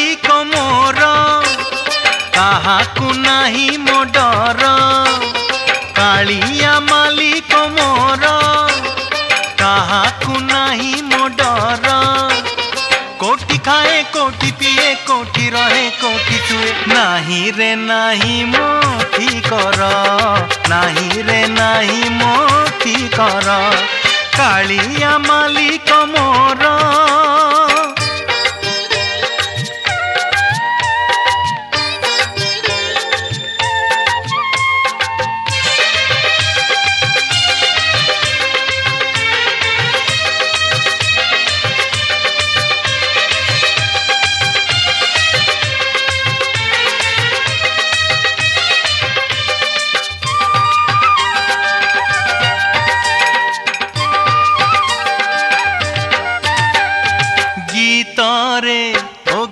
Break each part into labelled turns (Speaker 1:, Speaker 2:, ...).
Speaker 1: मालिक मोर काहाकु नाही मो डर कालिया मालिक मोर काहाकु नाही मो डर कोटि खाए कोटि पिए कोटि रहे कोटि छुए नाही रे नाही मो कर नाही रे नाही मो कर कालिया मालिक मोर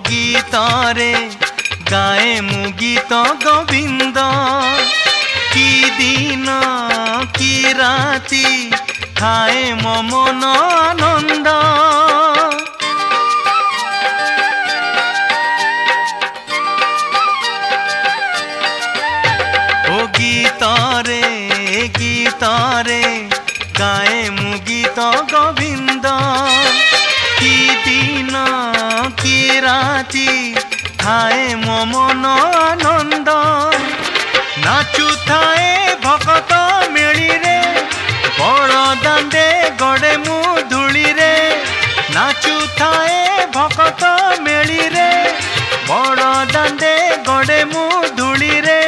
Speaker 1: गीतरे गाए मु गीत गोविंद की दिन की राति खाए मो मन आनंद ओ गीतरे गाए मु गीत गोविंद की दिन की राति थाए मो मन आनंद नाचु थाए भगत मेली रे बड़ दांडे गड़े मु धूली रे नाचु थाए भगत मेली रे बड़ दांडे गड़े मु धूली रे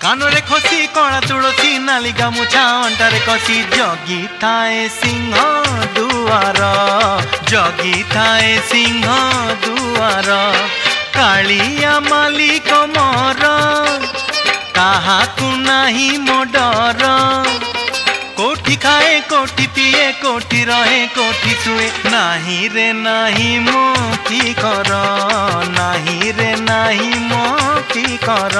Speaker 1: कानरे खसी कला तुलसी नाली गामुछा अंटारे कसी जगी थाए सिंह दुआर जगी थाए सिंह दुआर कालिया मालिक मोर काहाकु नाही मो डर कोटि खाए कोटि पिए कोटि रहे कोटि छुए नाही रे नाही मो कर नाही रे नाही मो कर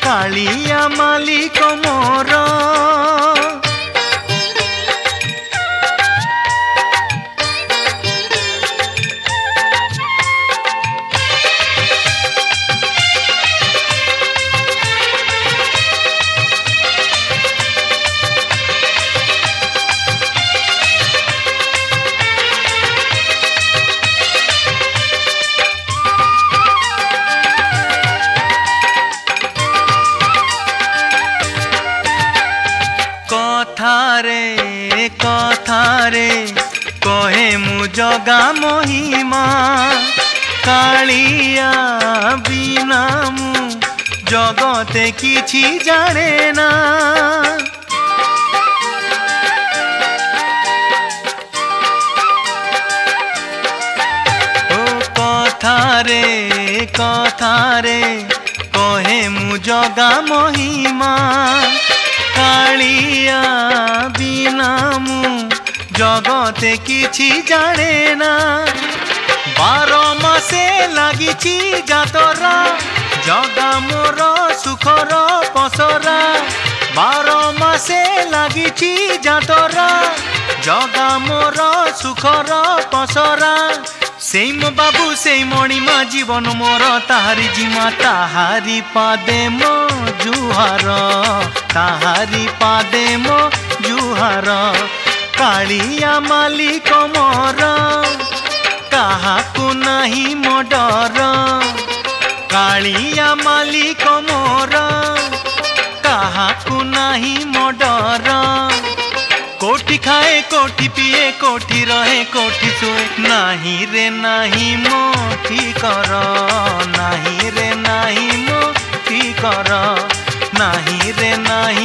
Speaker 1: कालिया मालिक मोर कथारे कहे मु जगा महिमा कालिया बिना मु जगते किछि जाने ना ओ कथारे कहे मु जगा महिमा कालिया बिना मु जगते किछि जाने ना 12 मासे लागिछि जातरा जगा मोर सुखर पसरा 12 मासे लागिछि जातरा जगा मोर सुखर पसरा सेई मो बाबू सेई मणिमा जीवन मोर ताहारी जिमा ताहारी पादे मो जुहार ताहारी पादे मो जुहार कालिया मालिक मोर काहाकु नाही मो डर कालिया मालिक मोर काहाकु नाही मो डर कोटि खाए कोटि पिए कोटि रहे कोटि छुए नाही रे नाही मो कर नाही रे नाही मो कर नाही रे नाही